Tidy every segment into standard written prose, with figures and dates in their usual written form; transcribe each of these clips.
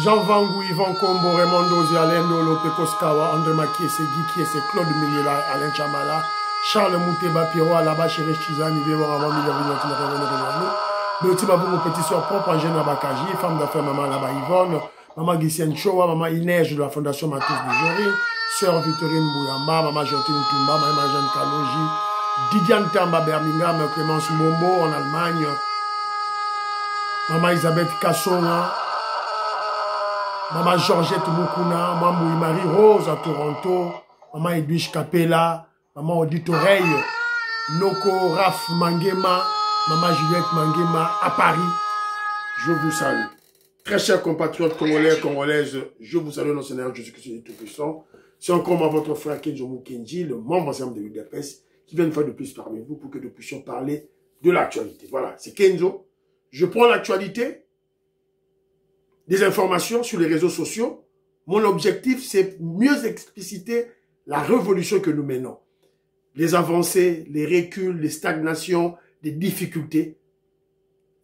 Jean Vangou, Yvan Kombo, Raymond Dozi, Alain Dolo, Pekoskawa, André Makiese, Guy Kiese, Claude Miliela, Alain Chamala, Charles Mouteba, Pierrot, Alaba, Chéri Chizani, Véron, Avant, Beauty Babou, petit soeur propre, Angène Bakaji, femme d'affaires, maman Laba Yvonne, maman Guissienne Chowa, maman Inès de la Fondation Matisse de Jory, sœur Victorine Bouyamba, maman Jotine Tumba, maman Jeanne Kaloji, Didiane Tamba Birmingham, Clémence Mombo en Allemagne, maman Elisabeth Kassonga, maman Georgette Moukouna, maman Marie Rose à Toronto, maman Edwige Capella, maman Odite Oreille, Noko Raf Mangema, maman Juliette Mangema à Paris. Je vous salue. Très chers compatriotes congolais et congolaises, je vous salue dans le Seigneur Jésus-Christ Tout-Puissant. C'est encore moi, votre frère Kenzo Mukenji, le membre ensemble de l'UDPS, qui vient une fois de plus parmi vous pour que nous puissions parler de l'actualité. Voilà, c'est Kenzo. Je prends l'actualité, des informations sur les réseaux sociaux. Mon objectif, c'est mieux expliciter la révolution que nous menons. Les avancées, les reculs, les stagnations, les difficultés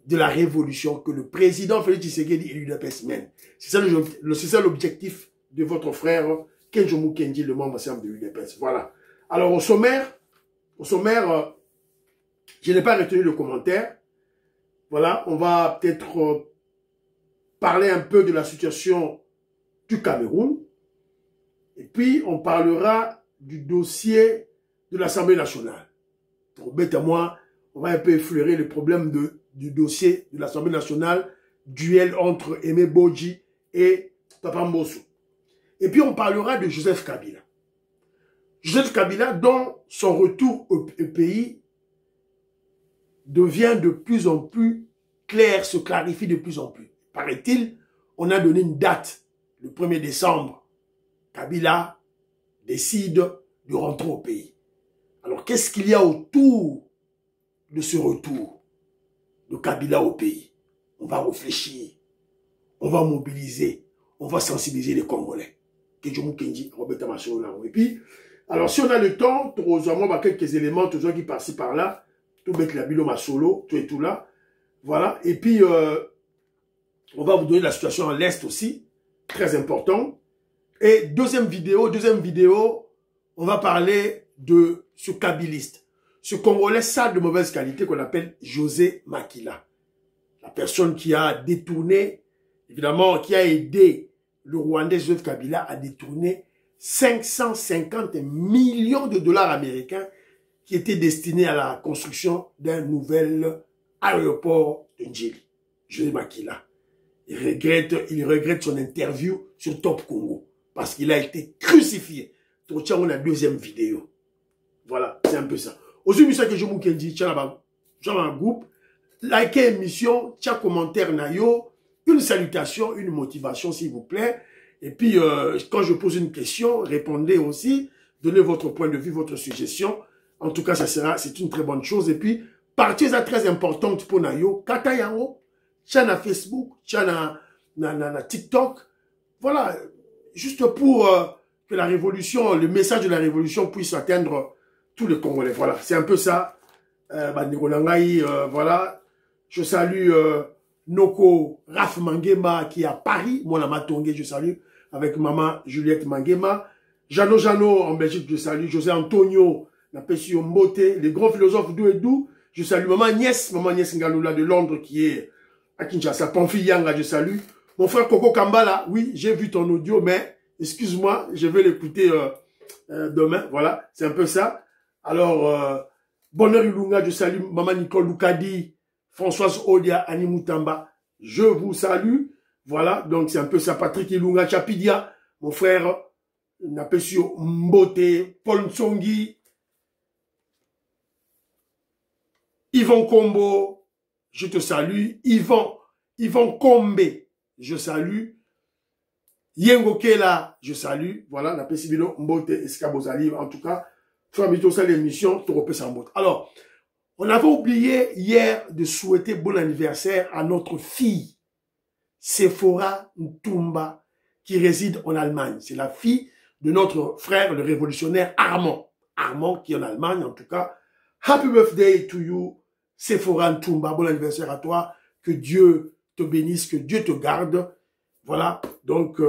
de la révolution que le président Félix Tshisekedi et l'UDPS mènent. C'est ça l'objectif de votre frère Kenzo Mukenji, le membre ensemble de l'UDPS. Voilà. Alors au sommaire, je n'ai pas retenu le commentaire. Voilà, on va peut-être parler un peu de la situation du Cameroun. Et puis, on parlera du dossier de l'Assemblée nationale. Pour bête à moi, on va un peu effleurer le problème du dossier de l'Assemblée nationale, duel entre Aimé Bodji et Papa Mbosso. Et puis, on parlera de Joseph Kabila. Joseph Kabila, dont son retour au pays devient de plus en plus clair, se clarifie de plus en plus. Paraît-il, on a donné une date, le 1er décembre. Kabila décide de rentrer au pays. Alors, qu'est-ce qu'il y a autour de ce retour de Kabila au pays? On va réfléchir, on va mobiliser, on va sensibiliser les Congolais. Et puis, alors si on a le temps, on va quelques éléments, tout qui passent par là, tout mettre la bilo solo, tout et tout là. Voilà, et puis on va vous donner la situation à l'Est aussi, très important. Et deuxième vidéo, on va parler de ce kabiliste, ce Congolais sale de mauvaise qualité qu'on appelle José Makila. La personne qui a détourné, évidemment, qui a aidé le Rwandais Joseph Kabila à détourner 550 millions de dollars américains qui étaient destinés à la construction d'un nouvel aéroport de Ndjili. José Makila. Il regrette son interview sur Top Congo parce qu'il a été crucifié. Donc, tiens, on a deuxième vidéo. Voilà, c'est un peu ça. Aujourd'hui, ça que je vous dis, tiens, un groupe, likez l'émission, tiens, commentaire, nayo, une salutation, une motivation, s'il vous plaît. Et puis, quand je pose une question, répondez aussi, donnez votre point de vue, votre suggestion. En tout cas, c'est une très bonne chose. Et puis, partie très importante pour Nayo, Kata Yango, tiens na Facebook, tiens na TikTok. Voilà, juste pour que la révolution, le message de la révolution puisse atteindre tous les Congolais. Voilà, c'est un peu ça. Voilà, je salue Noko Raf Mangema qui est à Paris, moi la Matongé, je salue, avec maman Juliette Mangema. Jano en Belgique, je salue. José Antonio, la Pession Mbote, les grands philosophes d'où et d'où. Je salue maman Niès Ngaloula de Londres qui est à Kinshasa. Pamfi Yanga, je salue. Mon frère Coco Kambala, oui, j'ai vu ton audio, mais excuse-moi, je vais l'écouter demain. Voilà, c'est un peu ça. Alors, Bonheur Ilunga, je salue maman Nicole Loukadi, Françoise Odia, Annie Moutamba. Je vous salue. Voilà, donc c'est un peu ça. Patrick Ilunga, Chapidia, mon frère Napesio Mbote, Paul Ntsongi, Yvan Kombo, je te salue. Yvan Kombe, je salue. Yengo Kela, je salue. Voilà, Napesibino Mbote, Eskabozali. En tout cas, frère Mito, ça l'émission, Toropé Sambote. Alors, on avait oublié hier de souhaiter bon anniversaire à notre fille, Sephora Ntumba, qui réside en Allemagne. C'est la fille de notre frère, le révolutionnaire Armand. Armand, qui est en Allemagne, en tout cas. Happy birthday to you, Sephora Ntumba. Bon anniversaire à toi. Que Dieu te bénisse, que Dieu te garde. Voilà, donc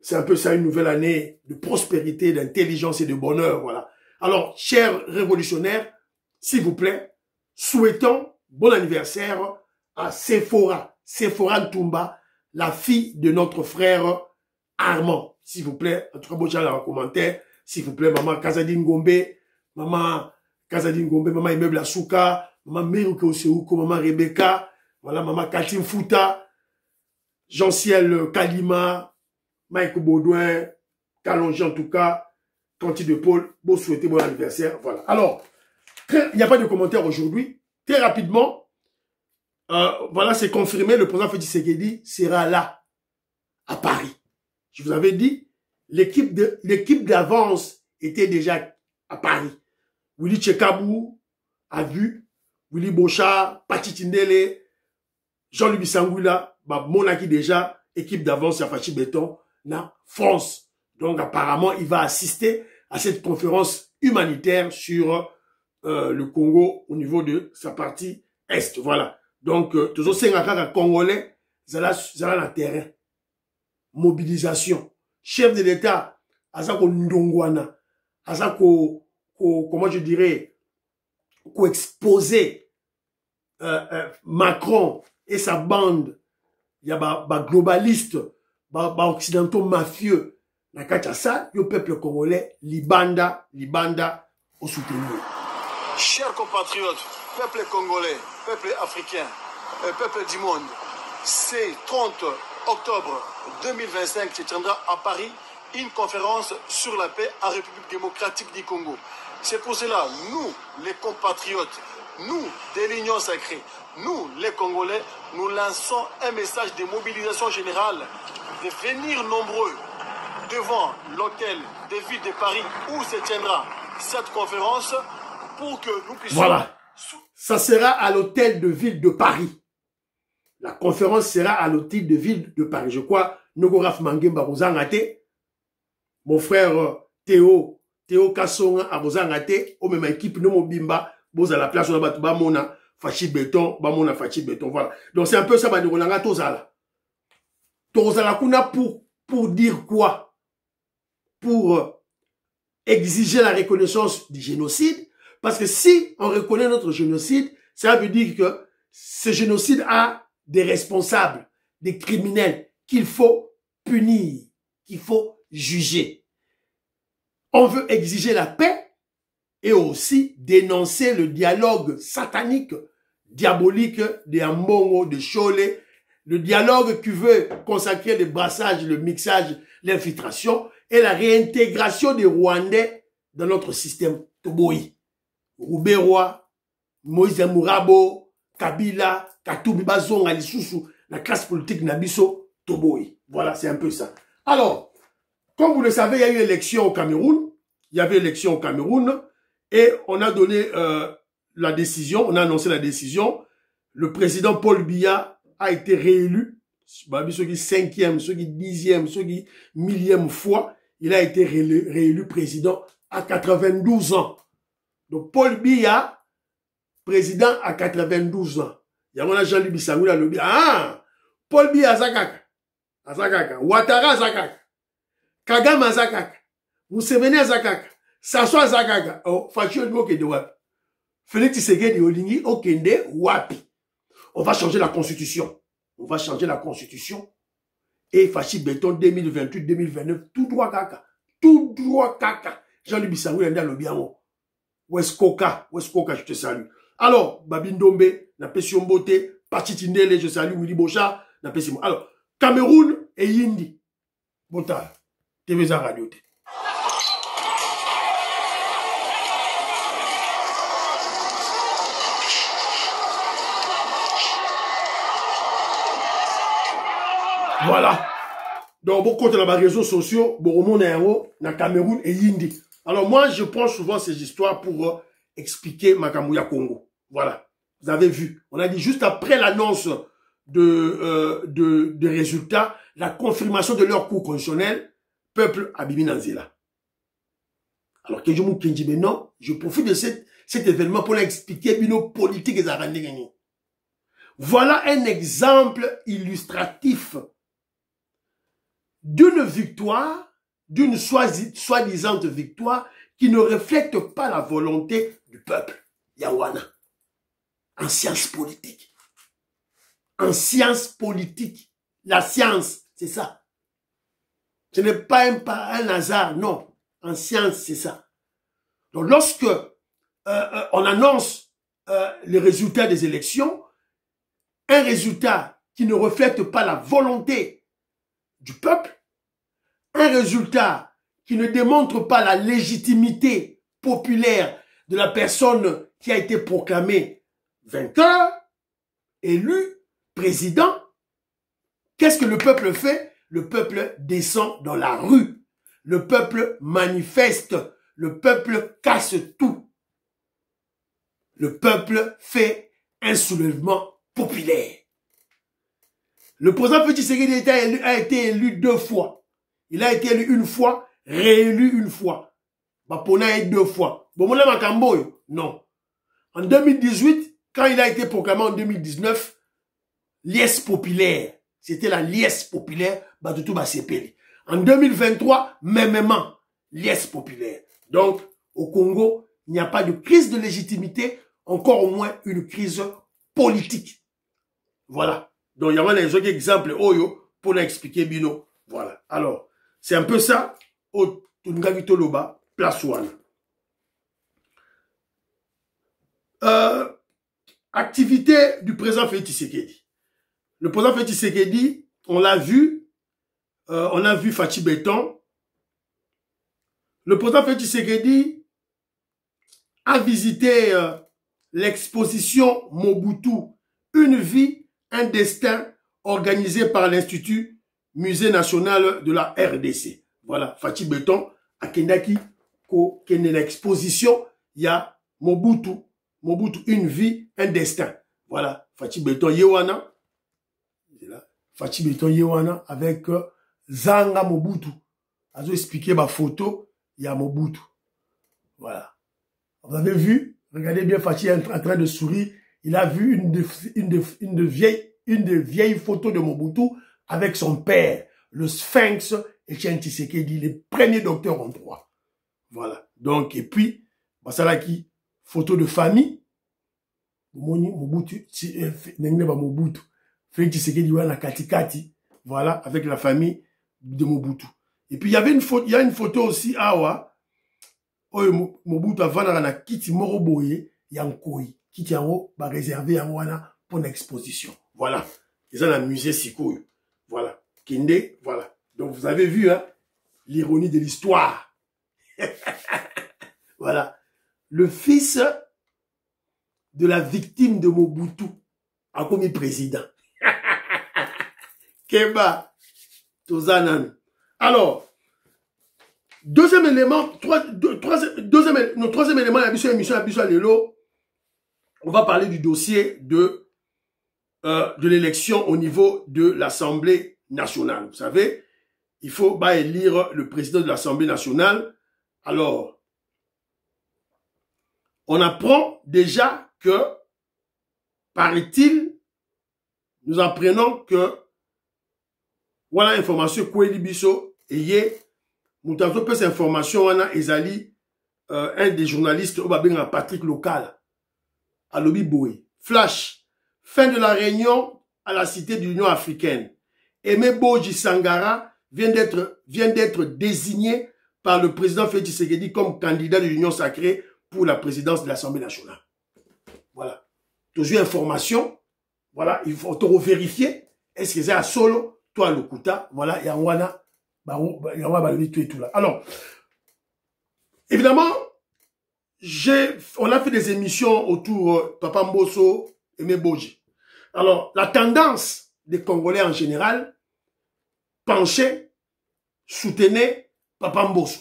c'est un peu ça, une nouvelle année de prospérité, d'intelligence et de bonheur, voilà. Alors, chers révolutionnaires, s'il vous plaît, souhaitons bon anniversaire à Sephora Ntumba, la fille de notre frère Armand. S'il vous plaît, en tout cas, bon, dans les commentaires, s'il vous plaît, maman Kazadine Gombe, maman Immeuble Asuka, maman Meruke Oseuko, maman Rebecca, voilà, maman Katim Fouta, Jean-Ciel Kalima, Mike Baudouin, Kalonji en tout cas, Canty de Paul, bon souhaiter bon anniversaire, voilà. Alors, il n'y a pas de commentaires aujourd'hui. Très rapidement, voilà, c'est confirmé, le président Félix Tshisekedi sera là, à Paris. Je vous avais dit, l'équipe d'avance était déjà à Paris. Willy Tchekabou a vu, Willy Bocha, Pati Tindele, Jean-Louis Bissangula, Monaki déjà, équipe d'avance à Fachi Béton, na France. Donc apparemment, il va assister à cette conférence humanitaire sur le Congo au niveau de sa partie Est. Voilà. Donc, toujours ces Congolais, ça a terrain. Mobilisation. Chef de l'État, Azako Ndongwana, Azako, comment je dirais, exposer Macron et sa bande, il y a des globalistes, des occidentaux mafieux, na kachasa, le peuple congolais, libanda, au soutenir. Chers compatriotes, peuple congolais, peuple africain, peuple du monde, c'est 30 octobre 2025 se tiendra à Paris une conférence sur la paix en République démocratique du Congo. C'est pour cela, nous, les compatriotes, nous, de l'Union sacrée, nous, les Congolais, nous lançons un message de mobilisation générale, de venir nombreux devant l'hôtel de ville de Paris où se tiendra cette conférence pour que nous puissions... Voilà, ça sera à l'hôtel de ville de Paris. La conférence sera à l'hôtel de ville de Paris. Je crois, Nogoraf Mangemba Rozangate, mon frère Théo Kassonga à Rozangate, au même équipe, nous Mobimba, Boz à la place, on a battu Bamona, Fachi Béton, Bamona Fachi Béton, voilà. Donc c'est un peu ça, Badirolanga Tozala. Tozala Kuna pour dire quoi? Pour exiger la reconnaissance du génocide. Parce que si on reconnaît notre génocide, ça veut dire que ce génocide a des responsables, des criminels qu'il faut punir, qu'il faut juger. On veut exiger la paix et aussi dénoncer le dialogue satanique, diabolique de Ambongo, de Cholé, le dialogue qui veut consacrer le brassage, le mixage, l'infiltration et la réintégration des Rwandais dans notre système Toboï. Rouberois, Moïse Mourabo, Kabila, Katoubi Bazonga, Lisusu, la classe politique Nabiso, Toboï. Voilà, c'est un peu ça. Alors, comme vous le savez, il y a eu élection au Cameroun. Il y avait élection au Cameroun et on a donné la décision, on a annoncé la décision. Le président Paul Biya a été réélu. Ceux qui 5e, ceux qui 10e, ceux qui 1000e fois, il a été réélu président à 92 ans. Donc, Paul Biya, président à 92 ans. Il y a Jean-Louis Bissangula le ah, Paul Biya Azakaka, Ouattara Azakaka, Kagame Azakaka, Museveni Azakaka, Sassou Azakaka, oh, Fachi Oke de Wapi. Félix Tshisekedi Olingi Okende Wapi. On va changer la constitution. On va changer la constitution. Et Fachi Béton 2028-2029, tout droit kaka. Tout droit kaka. Jean-Louis Bissangula le bien. Weskoka, je te salue. Alors, Babindombe, Napesi Mbote, Pati Tindele, je salue Willy Bocha, Napesi Mbote. Alors, Cameroun et Yindi. Botal, TV Radio. Voilà. Donc, beaucoup de les réseaux sociaux, beaucoup de Cameroun et Yindi. Alors moi, je prends souvent ces histoires pour expliquer Makamouya Congo. Voilà. Vous avez vu. On a dit juste après l'annonce des résultats, la confirmation de leur cours constitutionnel, peuple Abimi Nanzela. Alors que je me dis, mais non, je profite de cet événement pour expliquer nos politiques et arrêter. Voilà un exemple illustratif d'une victoire, d'une soi-disant victoire qui ne reflète pas la volonté du peuple. Yawana. En sciences politiques. En sciences politiques. La science, c'est ça. Ce n'est pas un hasard, non. En science, c'est ça. Donc, lorsque on annonce les résultats des élections, un résultat qui ne reflète pas la volonté du peuple, un résultat qui ne démontre pas la légitimité populaire de la personne qui a été proclamée vainqueur, élu, président, qu'est-ce que le peuple fait? Le peuple descend dans la rue. Le peuple manifeste. Le peuple casse tout. Le peuple fait un soulèvement populaire. Le président Tshisekedi a été élu 2 fois. Il a été élu 1 fois, réélu 1 fois. Bapona est 2 fois. Bomona Makamboyo? Non. En 2018, quand il a été proclamé en 2019, liesse populaire. C'était la liesse populaire, Batutu Basepeli. En 2023, mêmement, liesse populaire. Donc, au Congo, il n'y a pas de crise de légitimité, encore au moins une crise politique. Voilà. Donc, il y a des exemples Oyo pour l'expliquer Bino. Voilà. Alors, c'est un peu ça. Au Tungavito Loba, place one. Activité du président Félix Tshisekedi. Le président Félix Tshisekedi, on l'a vu, Fachi Béton. Le président Félix Tshisekedi a visité l'exposition Mobutu, une vie, un destin, organisé par l'Institut Musée National de la RDC. Voilà, Fachi Béton, à Kendaki, kene l'exposition, il y a Mobutu, une vie, un destin. Voilà, Fachi Béton Yewana. Fachi Béton Yewana avec Zanga Mobutu. Azo expliqué ma photo, il y a Mobutu. Voilà. Vous avez vu, regardez bien Fachi en train de sourire. Il a vu une des vieilles photos de Mobutu avec son père, le Sphinx Etienne Tshisekedi, le premier docteur en droit. Voilà. Donc, et puis, Basalaki, photo de famille. Mobutu, Mobutu. Félix Tshisekedi na katikati, voilà, avec la famille de Mobutu. Et puis il y avait une photo aussi awa, Mobutu avant na kiti moroboye yankoi, kiti yango ba réservé yango wana pour l'exposition. Voilà, ils ont un musée Sikoyo. Voilà, Kende, voilà. Donc vous avez vu hein, l'ironie de l'histoire. Voilà, le fils de la victime de Mobutu a commis président. Keba, Tozanan. Alors, deuxième élément, troisième élément, la émission Lelo, on va parler du dossier de l'élection au niveau de l'Assemblée nationale. Vous savez, il faut élire le président de l'Assemblée nationale. Alors, on apprend déjà que, paraît-il, nous apprenons que voilà information Kweli Biso et Moutanto peut cette information wana ezali un des journalistes Obabenga Patrick Local à Lobi Boé. Flash, fin de la réunion à la cité de l'Union africaine. Aimé Boji Sangara vient d'être désigné par le président Félix Tshisekedi comme candidat de l'Union sacrée pour la présidence de l'Assemblée nationale. Voilà. Toujours information. Voilà, il faut vérifier. Est-ce que c'est à solo? Toi, le Kouta, voilà, il y a Wana, tout là. Alors, évidemment, on a fait des émissions autour Papa Mbosso et Meboji. Alors, la tendance des Congolais en général, penchait, soutenait Papa Mbosso.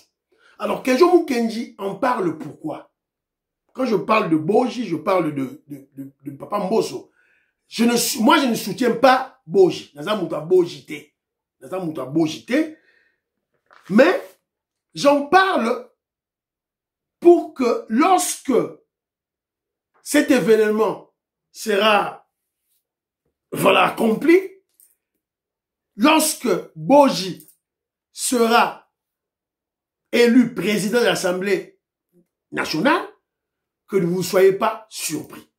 Alors, Kenjo Mukenji en parle pourquoi? Quand je parle de Boji, je parle de Papa Mbosso. Moi, je ne soutiens pas Boji. Mais j'en parle pour que lorsque cet événement sera accompli, lorsque Boji sera élu président de l'Assemblée nationale, que ne vous soyez pas surpris.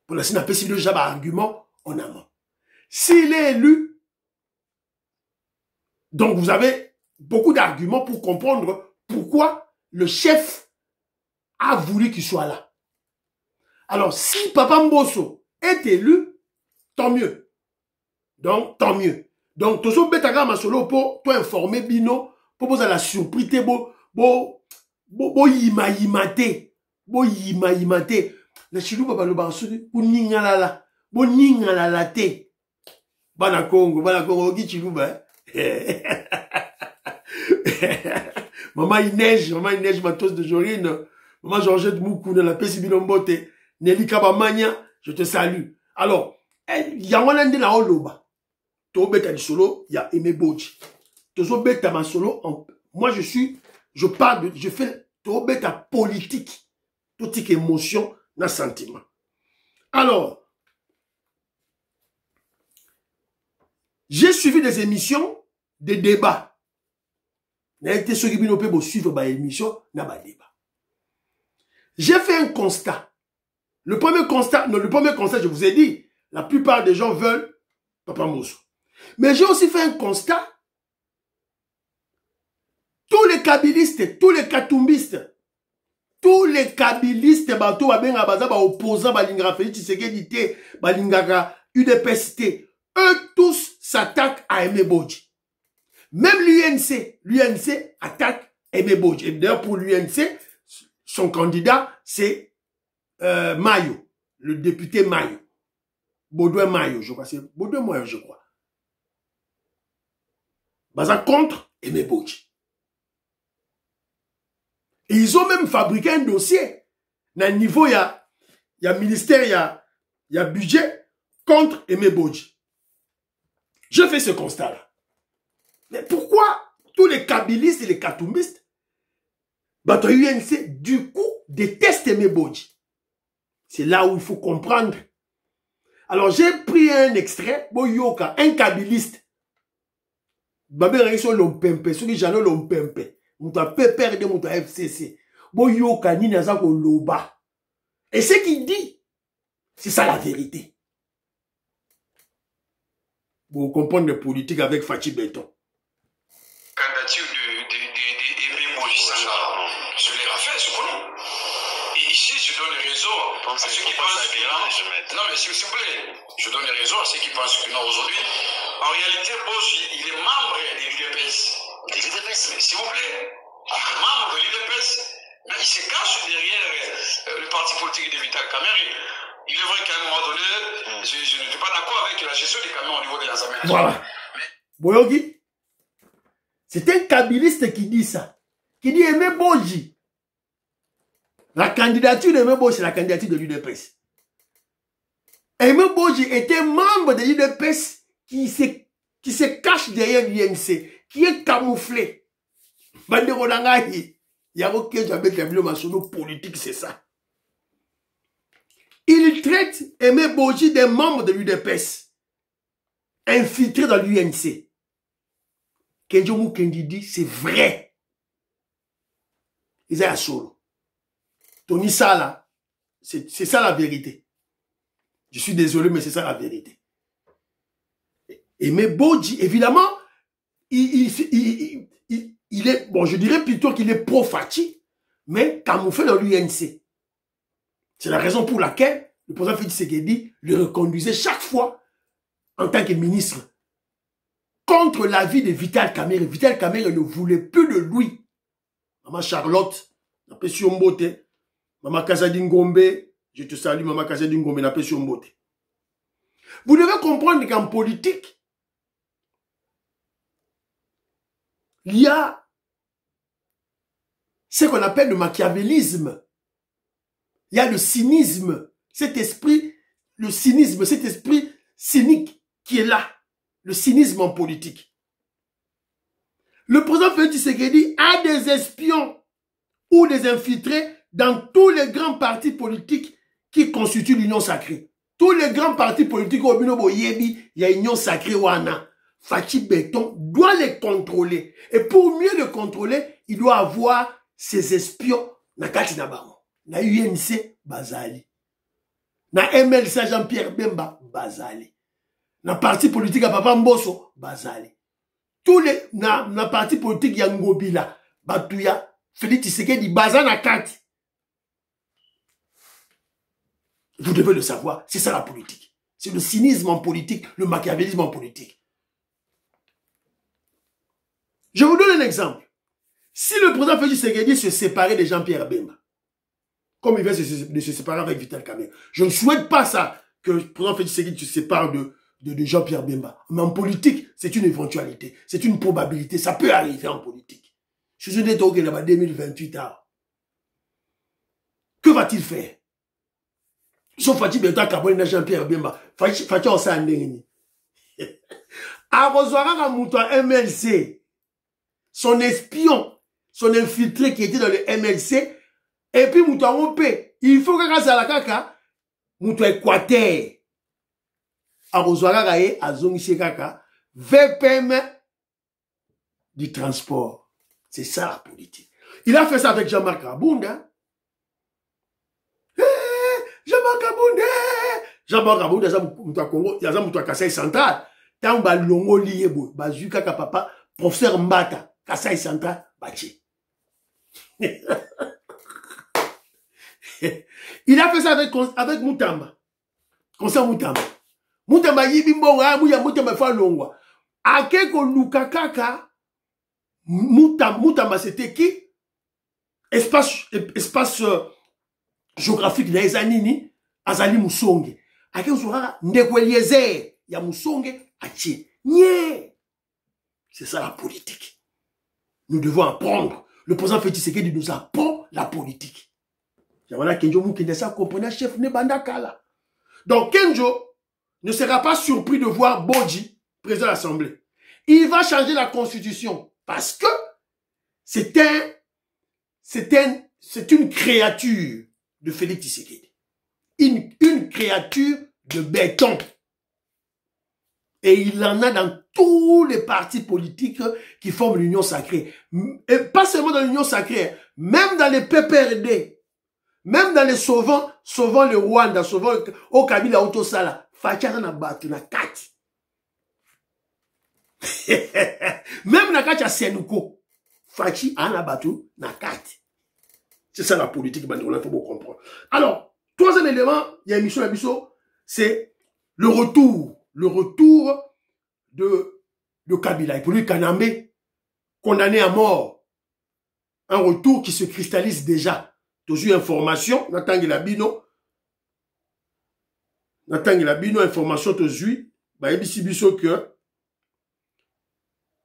Pour l'instant, on a pas déjà argument en amont. S'il est élu, donc vous avez beaucoup d'arguments pour comprendre pourquoi le chef a voulu qu'il soit là. Alors, si Papa Mbosso est élu, tant mieux. Donc, tant mieux. Donc, tout ça, betaga masolo pour toi informer Bino, pour poser la surprise, bo yimate. Bo yimate. La chilou papa lo bansudi, bo ningalala. Bo ningalala te. Bana Congo, ogi chilou ba. Maman il neige, ma tosse de Jorine. Maman Georgette Moukou, dans la Pessi Bilombote. Nelly Kabamania, je te salue. Alors, il y a un ande na oloba. To beta di solo, il y a Aimé Bodji. To beta ma solo, moi je fais to beta politique. Toute émotion, na sentiment. Alors, j'ai suivi des émissions, des débats. N'a été ceux qui n'ont suivre ma émission, n'a pas débat. J'ai fait un constat. Le premier constat, je vous ai dit, la plupart des gens veulent Papa Mbosso. Mais j'ai aussi fait un constat. Tous les kabilistes, tous les katumbistes, tous les kabilistes, bato babenga baza ba opposants balingara Félix Tshisekedi te, balingara UDPS, eux tous s'attaquent à Aimé Bodji. Même l'UNC attaque Aimé Bodji. Et d'ailleurs pour l'UNC, son candidat c'est Mayo, le député Mayo. Baudouin Mayo, je crois. C'est Baudouin Mayo, je crois. Baza contre Aimé Bodji. Et ils ont même fabriqué un dossier. Dans le niveau, il y a ministère, il y a budget contre Aimé Bodji. Je fais ce constat-là. Mais pourquoi tous les kabilistes et les katumbistes, bateau UNC, du coup, détestent Aimé Bodji? C'est là où il faut comprendre. Alors, j'ai pris un extrait, Boyoka, un kabiliste. Babé Raiso Lompempe, celui qui j'en ai Lompempe. Mouta pépère de Mouta FCC. Boyoka ni nazako loba. Et ce qu'il dit, c'est ça la vérité. Vous comprenez les politiques avec Fachi Béton. Candidature d'Aimé Bodji Sangara sur les raffaires, je connais. Et ici, je donne raison à ceux qui pensent que non, mais s'il vous plaît, je donne raison à ceux qui pensent que non, aujourd'hui, en réalité, Bodji, il est membre de l'UDPS. S'il vous plaît, il est membre de l'UDPS, mais il se cache derrière le parti politique de Vital Kamerhe. Il est vrai qu'à un moment donné, je n'étais pas d'accord avec la gestion des camions au niveau de la Zambie. Voilà. Mais... Boyogi, c'est un kabiliste qui dit ça. Qui dit Aimé Bodji. La candidature d'Aimé Bodji, c'est la candidature de l'UDPS. Aimé Bodji était membre de l'UDPS qui se cache derrière l'UNC, qui est camouflé. Il y a aucun jamais politique, c'est ça. Il traite Aimé Bodji des membres de l'UDPS, infiltrés dans l'UNC. Kenjomu Kendi dit, c'est vrai. Ils sont à solo. Tony Sala, c'est ça la vérité. Je suis désolé, mais c'est ça la vérité. Aimé Bodji, évidemment, il est, bon, je dirais plutôt qu'il est pro-Fachi, mais camouflé dans l'UNC. C'est la raison pour laquelle le président Félix Tshisekedi le reconduisait chaque fois en tant que ministre contre l'avis de Vital Kamerhe. Vital Kamerhe ne voulait plus de lui. Maman Charlotte, n'appelle sur Mbote. Maman Kazadi Ngombe, je te salue, Maman Kazadi Ngombe, n'appelle sur Mbote. Vous devez comprendre qu'en politique, il y a ce qu'on appelle le machiavélisme. Il y a le cynisme, cet esprit, le cynisme, cet esprit cynique qui est là. Le cynisme en politique. Le président Félix Tshisekedi a des espions ou des infiltrés dans tous les grands partis politiques qui constituent l'Union sacrée. Tous les grands partis politiques au Binobo Yebi, il y a Union sacrée Wana. Fachi Béton doit les contrôler. Et pour mieux le contrôler, il doit avoir ses espions na kati na bango. Na UNC Bazali. Na MLC Jean-Pierre Bemba Bazali. Na parti politique à Papa Mbosso Bazali. Tous les na parti politique ya Ngobila Batuya Félix Tshisekedi Bazana kati. Vous devez le savoir, c'est ça la politique. C'est le cynisme en politique, le machiavélisme en politique. Je vous donne un exemple. Si le président Félix Tshisekedi se séparait de Jean-Pierre Bemba, comme il vient de se séparer avec Vital Kamerhe, je ne souhaite pas ça, que le président Félix Tshisekedi se sépare de Jean-Pierre Bemba. Mais en politique, c'est une éventualité, c'est une probabilité, ça peut arriver en politique. Je suis dit qu'il y a 2028 ans. Que va-t-il faire? Sauf Fachi Beta Kaboué Jean-Pierre Bemba. Fachi Osandeni. Arozouara Moutoua MLC. Son espion, son infiltré qui était dans le MLC. Et puis Moutoua Mopé. Il faut que la kaka. Moutoua Équateur. Arozouara Gaye, Azongi Kaka. VPM du transport. C'est ça la politique. Il a fait ça avec Jean-Marc Abounda. Jean-Marc Abounda, il y a un Kassai central. Tant ba longo lié bo, ba zuka ka papa, professeur Mbata, Kassai central, bachi. Il a fait ça avec Moutamba. Concert Moutamba. Moutamba yibimbo, Moutamba fa longwa. Akeko lukakaka, Moutamba c'était qui? Espace géographique na ezanini azali musonge ake uzurara ndekwelieze ya musonge achi nye. C'est ça la politique. Nous devons apprendre. Le président Félix Tshisekedi nous apprend la politique. Voilà Kenjo Mukendesa comprenait chef ne bandakala. Donc Kenjo ne sera pas surpris de voir Bodji président de l'Assemblée. Il va changer la constitution parce que c'est une créature de Félix Tshisekedi. Une créature de béton. Et il en a dans tous les partis politiques qui forment l'Union sacrée. Et pas seulement dans l'Union sacrée, même dans les PPRD, même dans les sauvant le Rwanda, sauvant au Kabila Autosala, Fachara na batu na kati. Même na kati ya Senuko, Fachi ana batu na kati. C'est ça la politique, il faut bien comprendre. Alors, troisième élément, il y a une mission, c'est le retour de Kabila. Et pour lui, Kanambe, condamné à mort. Un retour qui se cristallise déjà. Toujours information, Natang Labino, information toujours, que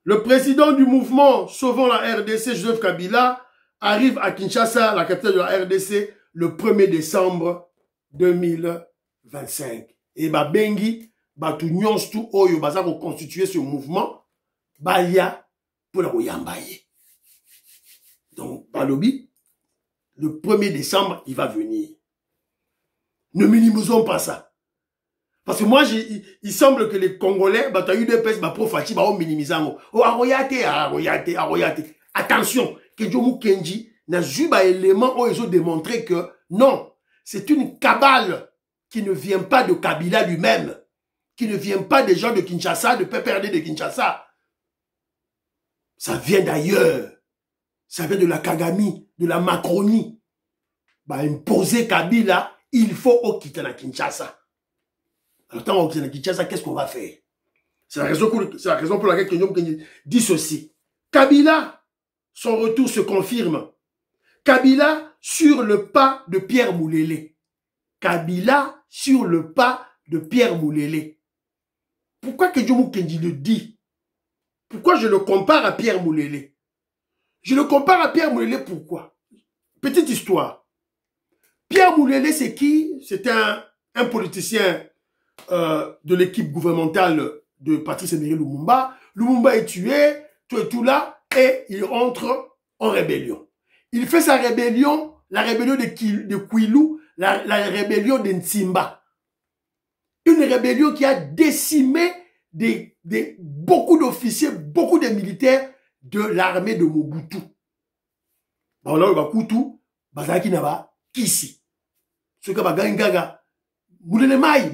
le président du mouvement Sauvons la RDC, Joseph Kabila, arrive à Kinshasa, la capitale de la RDC, le 1er décembre 2025. Et Bengi, tout nyons tout oyo baza ko constituer ce mouvement, Balia pour la Oyambaye. Donc, Balobi, le 1er décembre, il va venir. Ne minimisons pas ça. Parce que moi, il semble que les Congolais, t'as eu des pèses, pro-fachi, minimisant. Oh, aroyate. Attention, Kenjomu Kenji n'a pas élément où ils ont démontré que non, c'est une cabale qui ne vient pas de Kabila lui-même, qui ne vient pas des gens de Kinshasa, de PPRD de Kinshasa. Ça vient d'ailleurs. Ça vient de la Kagami, de la Macronie. Imposer Kabila, il faut quitter la Kinshasa. Alors, tant qu'on quitte la Kinshasa, qu'est-ce qu'on va faire? C'est la raison pour laquelle Kenjomu Kenji dit ceci. Kabila, son retour se confirme. Kabila sur le pas de Pierre Moulélé. Kabila sur le pas de Pierre Moulélé. Pourquoi Kenjomu Kenji le dit? Pourquoi je le compare à Pierre Moulélé? Je le compare à Pierre Moulélé, pourquoi? Petite histoire. Pierre Moulélé, c'est qui? C'est un politicien de l'équipe gouvernementale de Patrice Emery Lumumba. Lumumba est tué, tout là, et il entre en rébellion. Il fait sa rébellion, la rébellion de Kwilu, la rébellion de Ntimba. Une rébellion qui a décimé beaucoup d'officiers, beaucoup de militaires de l'armée de Mobutu. Bah là, bah Kutu, bah Zaki Naba, Kisi. Ce que bah Gangaga, Moulele Mai,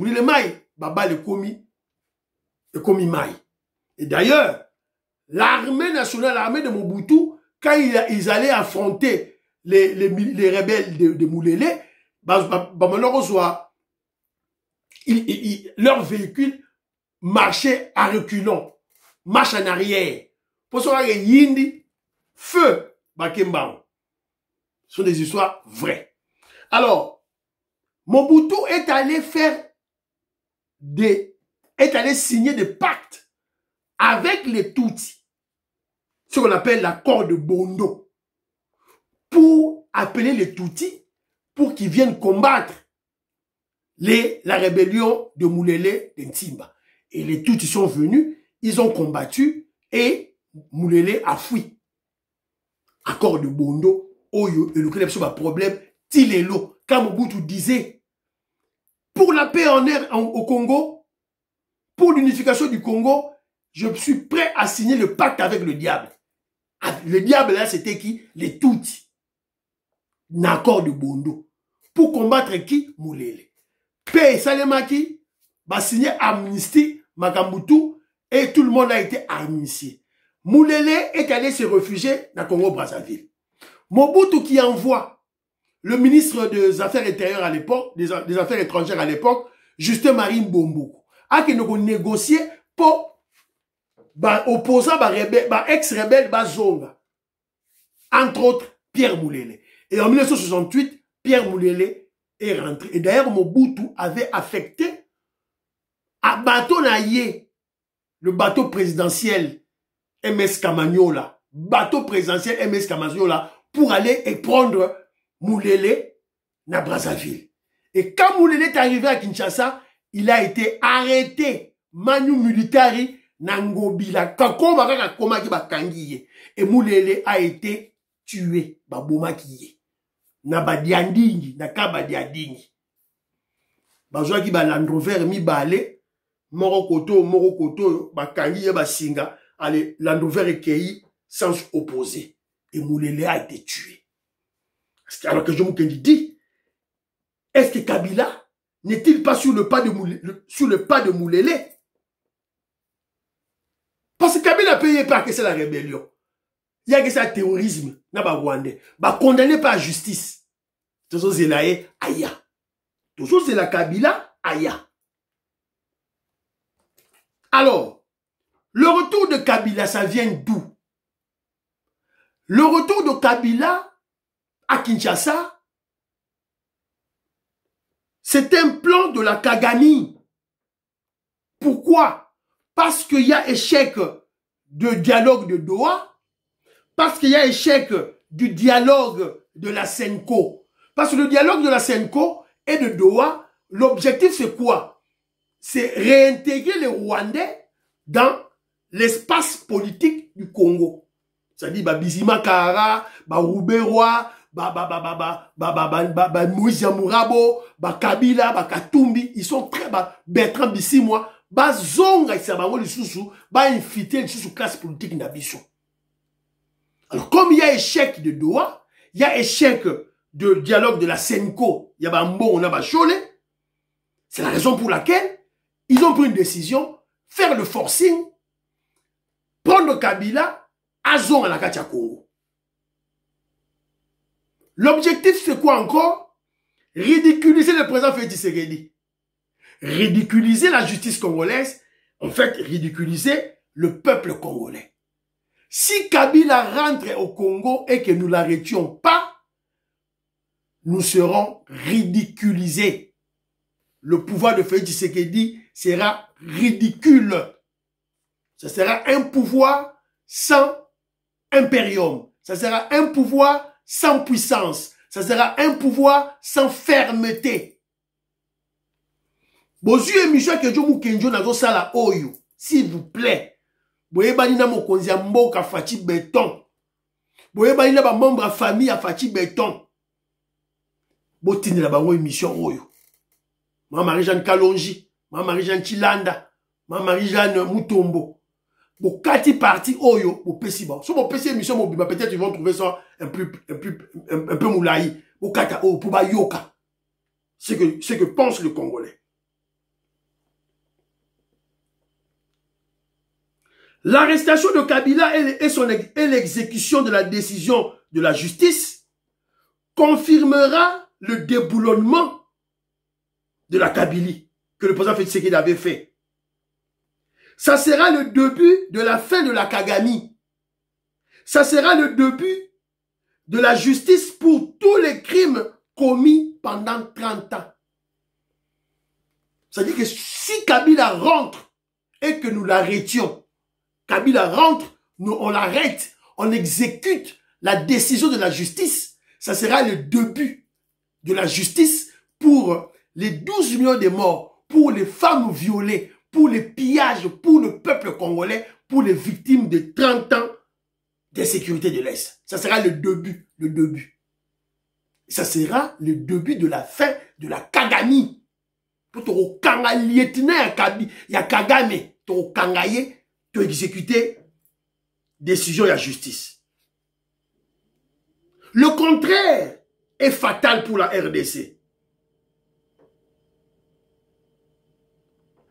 bah le commis Mai. Et d'ailleurs, l'armée nationale, l'armée de Mobutu, quand ils allaient affronter les rebelles de Moulele, bah malheureusement, leur véhicule marchait à reculons, marche en arrière. Pour ça, Yindi, feu, Bakembang. Ce sont des histoires vraies. Alors, Mobutu est allé signer des pactes avec les Tutsis, ce qu'on appelle l'accord de Bondo, pour appeler les Tutsis pour qu'ils viennent combattre la rébellion de Moulele de Ntimba. Et les Tutsis sont venus, ils ont combattu et Moulele a fui. Accord de Bondo, Oyo, et le problème, Tilelo, quand Mobutu disait, pour la paix au Congo, pour l'unification du Congo, je suis prêt à signer le pacte avec le diable. Le diable là, c'était qui? Les Tutsis. Un accord de Bondo. Pour combattre qui? Moulele. Paix Salemaki va signer amnistie, Makambutu, et tout le monde a été amnistié. Moulele est allé se réfugier dans Congo-Brazzaville. Mobutu qui envoie le ministre des Affaires intérieures à l'époque, des Affaires étrangères à l'époque, Justin Marie Mbombo, a qui nous négocié pour opposant ex-rebelle Zonga. Entre autres, Pierre Moulele. Et en 1968, Pierre Moulele est rentré. Et d'ailleurs, Mobutu avait affecté à bateau naïe, le bateau présidentiel MS Kamagnola, bateau présidentiel MS Kamagnola, pour aller et prendre Moulele na Brazzaville. Et quand Moulele est arrivé à Kinshasa, il a été arrêté. Manu militari Nangobila. Kakoma kaka koma ki bakangiye. Et Moulele a été tué. Baboma kiye. Na badiandingi, na kabadiandingi. Bazwa ki ba Land Rover mi bale. Moro koto, bakangiye basinga. Allez, Land Rover et Kei, sens opposé. Et Moulele a été tué. Alors que je me dis, est-ce que Kabila n'est-il pas sur le pas de Moulele? Parce que Kabila ne payait pas que c'est la rébellion. Il y a que ça terrorisme. N'a pas Rwandais. Bah condamné par justice. Toujours c'est la Aya. Toujours c'est la Kabila Aya. Alors, le retour de Kabila, ça vient d'où? Le retour de Kabila à Kinshasa, c'est un plan de la Kagame. Pourquoi? Parce qu'il y a échec de dialogue de Doha, parce qu'il y a échec du dialogue de la Senko. Parce que le dialogue de la Senko et de Doha, l'objectif c'est quoi? C'est réintégrer les Rwandais dans l'espace politique du Congo. C'est-à-dire, Bizima Kahara, Rouberois, Moïse Yamourabo, Kabila, Katumbi, ils sont très Bertrand Bissimwa, Zonga et Sabango les sous infiltrer les sous classe politique Nabiso. Alors, comme il y a échec de Doha, il y a échec de dialogue de la Senko, il y a Mbo, on a Chole, c'est la raison pour laquelle ils ont pris une décision, faire le forcing, prendre Kabila, Azon à la Katia Congo. L'objectif, c'est quoi encore? Ridiculiser le président Félix Tshisekedi. Ridiculiser la justice congolaise. En fait, ridiculiser le peuple congolais. Si Kabila rentre au Congo et que nous ne l'arrêtions pas, nous serons ridiculisés. Le pouvoir de Félix Tshisekedi sera ridicule. Ce sera un pouvoir sans impérium. Ça sera un pouvoir sans puissance. Ça sera un pouvoir sans fermeté. Bozu émission que Jomu Kenjo nazo sala oyo, s'il vous plaît. Boye bani na mokonzi ya mboka Fachi Béton. Boye bani na ba membre a famille a Fachi Béton. Botine la bango émission oyo. Mama Marie-Jeanne Kalonji, Mama Marie-Jeanne Chilanda, ma Marie-Jeanne Moutombo. Bon, Kati parti Oyo, bon, Pessi, bon. Si mon Pessi émission, peut-être ils vont trouver ça un peu moulaï. Bon, Kata, oh, pour Yoka. C'est que pense le Congolais. L'arrestation de Kabila et l'exécution de la décision de la justice confirmera le déboulonnement de la Kabylie que le président Félix Tshisekedi avait fait. Ça sera le début de la fin de la Kagami. Ça sera le début de la justice pour tous les crimes commis pendant 30 ans. C'est-à-dire que si Kabila rentre et que nous l'arrêtions, Kabila rentre, on l'arrête, on exécute la décision de la justice, ça sera le début de la justice pour les 12 millions de morts, pour les femmes violées, pour les pillages, pour le peuple congolais, pour les victimes de 30 ans d'insécurité de l'Est. Ça sera le début, le début. Ça sera le début de la fin de la Kagami. Pour te rekangayer, il y a Kagame, te rekangayer, te exécuter décision et la justice. Le contraire est fatal pour la RDC.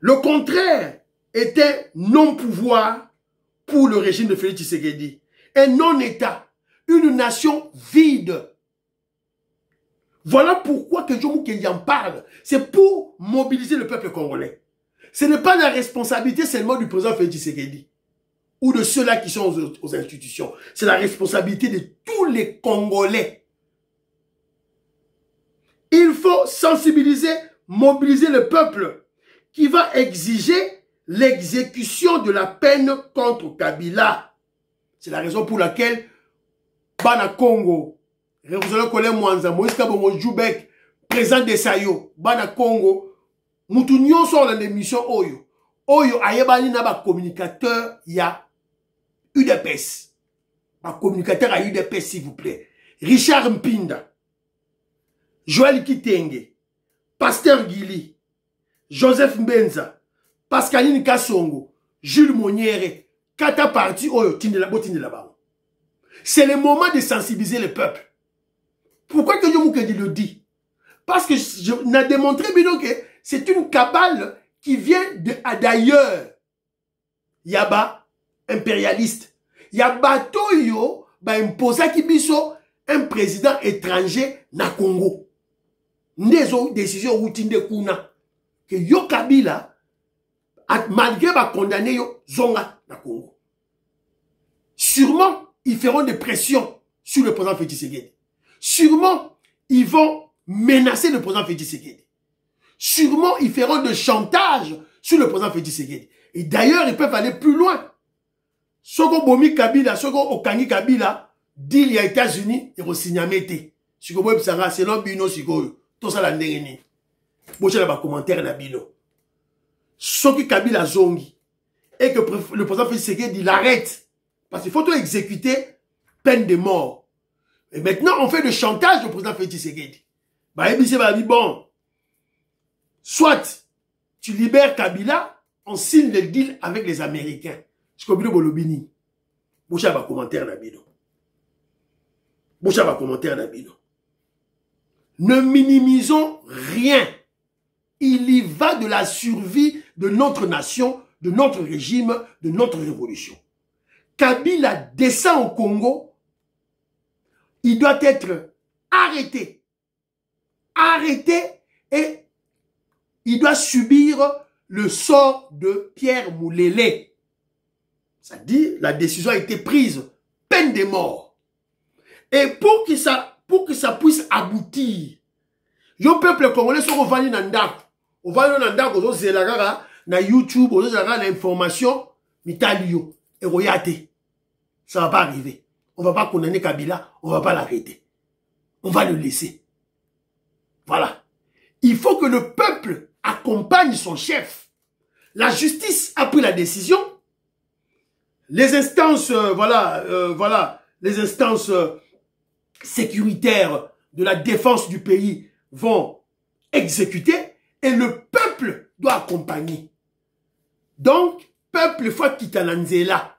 Le contraire était non-pouvoir pour le régime de Félix Tshisekedi. Un non-État, une nation vide. Voilà pourquoi que Djomou Kendi en parle. C'est pour mobiliser le peuple congolais. Ce n'est pas la responsabilité seulement du président Félix Tshisekedi ou de ceux-là qui sont aux institutions. C'est la responsabilité de tous les Congolais. Il faut sensibiliser, mobiliser le peuple qui va exiger l'exécution de la peine contre Kabila. C'est la raison pour laquelle Bana Congo, Révolutionnaire Colin Mwanza, Moïse Kabongo Djoubek, président de Sayo, Bana Congo, Moutou Nyon sort dans l'émission Oyo. Oyo ayebali na ba communicateur ya UDPS. Ba communicateur à UDPS s'il vous plaît. Richard Mpinda, Joël Kitenge, Pasteur Guili, Joseph Mbenza, Pascaline Kassongo, Jules Moniere, Kata Parti Oyo Tindela Botindela. C'est le moment de sensibiliser le peuple. Pourquoi que Djomou Kendi le dit? Parce que on a démontré que c'est une cabale qui vient d'ailleurs. Yaba impérialiste. Yaba Toyo ba imposa kibiso un président étranger na Congo. Ndezo décision routine kuna que yo Kabila malgré ba condamné yo zonga na Congo. Sûrement ils feront des pressions sur le président Félix Tshisekedi. Sûrement ils vont menacer le président Félix Tshisekedi. Sûrement, ils feront de chantage sur le président Félix Tshisekedi. Et d'ailleurs, ils peuvent aller plus loin. Soko Bomi Kabila, Soko Okangi Kabila, dit les États-Unis, et au Signamete. Soko Bomi Sanga, c'est l'homme bino, Siko, tout ça la ndengeni. Boche là-bas, commentaire na bino. Soki Kabila zongi, et que le président Félix Tshisekedi l'arrête. Parce qu'il faut tout exécuter, peine de mort. Et maintenant, on fait de chantage au président Félix Tshisekedi. Bah, et c'est bon. Soit tu libères Kabila, on signe le deal avec les Américains. Je comprends Bolobini. Boucha va commentaire d'Abino. Boucha va commentaire d'Abino. Ne minimisons rien. Il y va de la survie de notre nation, de notre régime, de notre révolution. Kabila descend au Congo. Il doit être arrêté. Arrêté et il doit subir le sort de Pierre Moulélé. C'est-à-dire, la décision a été prise, peine de mort. Et pour que ça puisse aboutir, le peuple congolais sont revenus dans Ndako. On va aller dans Ndako, on va na YouTube, on va na information, mitalio, et royate. Ça va pas arriver. On va pas condamner Kabila, on va pas l'arrêter. On va le laisser. Voilà. Il faut que le peuple accompagne son chef. La justice a pris la décision. Les instances, les instances sécuritaires de la défense du pays vont exécuter et le peuple doit accompagner. Donc, peuple fois Kitananzela,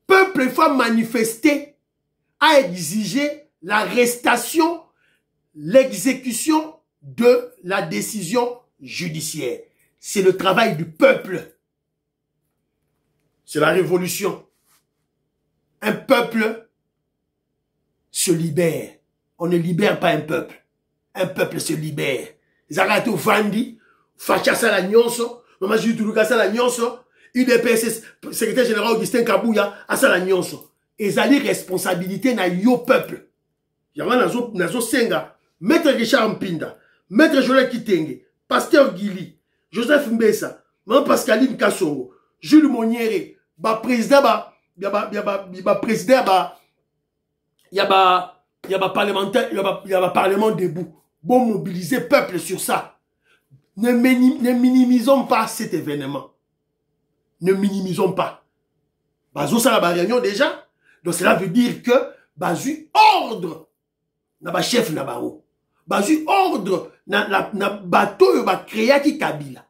peuple fois manifesté, a exigé l'arrestation, l'exécution de la décision judiciaire. C'est le travail du peuple. C'est la révolution. Un peuple se libère. On ne libère pas un peuple. Un peuple se libère. Zarato Vandi, Facha Sala Nyonso, Maman Juturuka Sala Nyonso, UDPS, secrétaire général Augustin Kabouya, à Sala Nyonso. Et zali responsabilité na yo peuple. Yama nazo senga, Maître Richard Mpinda, Maître Joël Kitenge, Pasteur Gili, Joseph Mbessa, Maman Pascaline Kassongo, Jules Moniere, ba président parlementaire, il y a parlement debout. Bon, mobiliser peuple sur ça. Ne minimisons pas cet événement. Ne minimisons pas. Bazo ça la réunion déjà. Donc cela veut dire que bazu ordre na ba chef na bao. Bazu ordre na bateau ba créa ki Kabila.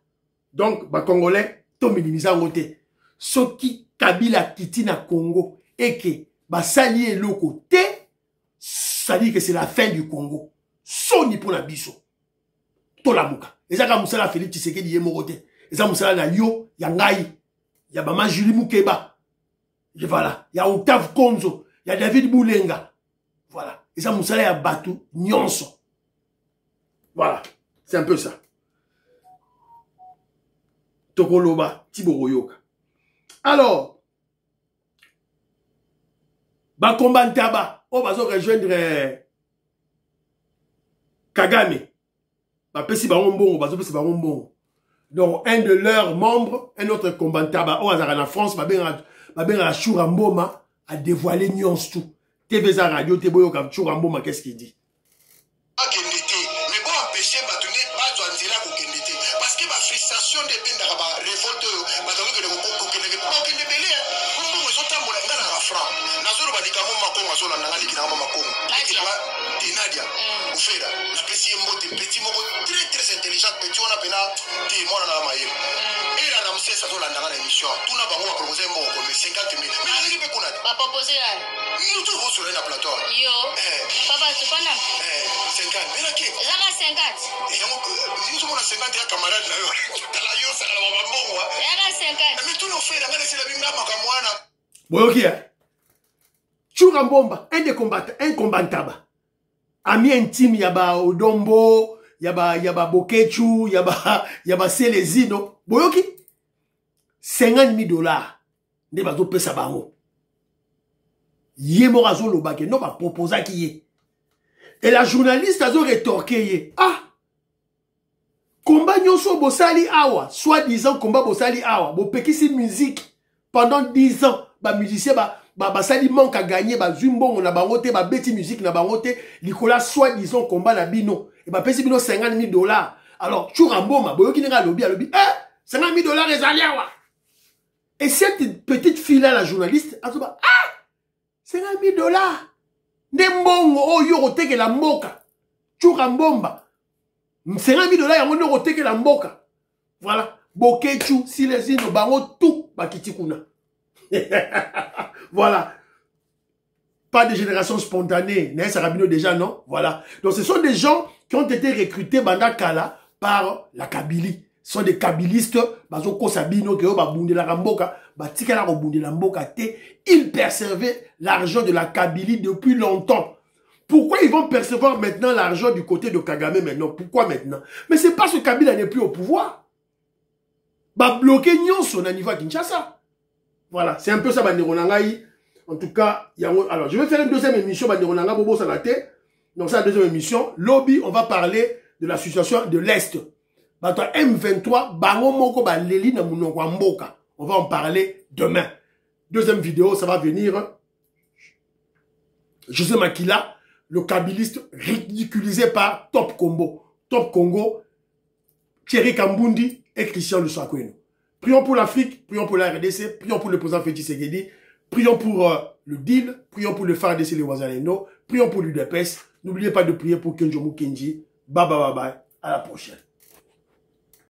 Donc ba congolais to minimisa ngote. Soki Kabila kiti na Congo et que ba sali le côté, ça dit que c'est la fin du Congo. Soni pour la biso. To la muka. Ezaka musala Félix Tshisekedi ye morote. Ezaka musala na yo ya ngai. Ya Mama Julie Mukeba. Et voilà, il y a Octave Konzo, il y a David Boulenga. Voilà. Et ça, Moussala y a Batou, Nyonso. Voilà. C'est un peu ça. Tokoloba, Tiboroyoka. Alors, Bakomba Ntaba, on va se rejoindre Kagame. Bapesi Barombongo, Bazopesi Barombongo. Donc, un de leurs membres, un autre combattant Ntaba, on va en France, Babena Chouramboma a dévoilé Nyons tout. TVza Radio, Teboyo comme Chouramboma, qu'est-ce qu'il dit? Mais bon, empêcher, parce que ma frustration dépend de la révolte, très intelligent, petit on a pena, qui moi on a maillé. Et la Ramsey ça doit l'andanga l'émission. Tout n'a pas moi proposé mon comme 50 000. Mais allez que qu'on a. Pas proposé là. Nous tous vont sur un plateau. Yo. Papa tu pas là. 50. Mais là qui? Là 50. Et nous sommes à 50 ya camarade là. Là yo ça la maman moi. Là 50. Mais tout nos frères là c'est la bimba makamwana. Bon OK. Chourambomba, un combattant. Ami intime yaba Odombo, yaba Bokechu, yaba Selezino. Boyoki 50 000 $. Ne bazo pesa bango. Yé morazo lobake, non ba proposa ki yé. Et la journaliste a rétorqué yé. Ah! Combat nyonso bosali awa, soi-disant combat bosali awa, bo pekisi musique pendant 10 ans, ba musicien sali manque à gagner, ba zumbongo na bangote, ba beti musique na bangote, likola soi-disant combat na bino, et ba pesi bino 50 000 $. Alors, Chouramboma, boyoki nega lobby, 50 000 $ ezali awa. Et cette petite fille-là, la journaliste, elle se dit, 50 000 $. Nembongo, oh, yo, teke la mboka. Chourambomba. 50 000 $, y'a mon teke la mboka. Voilà. Bokechu, Silesino, bango, tout, bakitikuna. Voilà. Pas de génération spontanée. N'est-ce Sarabino déjà, non? Voilà. Donc, ce sont des gens qui ont été recrutés Bandakala par la Kabylie. Ce sont des kabylistes, ils percevaient l'argent de la Kabylie depuis longtemps. Pourquoi ils vont percevoir maintenant l'argent du côté de Kagame maintenant? Pourquoi maintenant? Mais c'est parce que Kabila n'est plus au pouvoir. Bah bloquer Nyonso au niveau à Kinshasa. Voilà, c'est un peu ça, Bandironangaï. En tout cas, alors je vais faire une deuxième émission, Bandironanga Bobo Salate. Donc ça, la deuxième émission. Lobby, on va parler de la situation de l'Est. M23, Bango Moko Baleli na Munoko Mboka. On va en parler demain. Deuxième vidéo, ça va venir. José Makila, le kabiliste ridiculisé par Top Combo. Top Congo, Thierry Kambundi et Christian Lussakweno. Prions pour l'Afrique, prions pour la RDC, prions pour le président Félix Tshisekedi, prions pour le deal, prions pour le FARDC et les Wazalendo, prions pour l'UDPS. N'oubliez pas de prier pour Kenjomu Kenji. Bye bye bye bye. À la prochaine.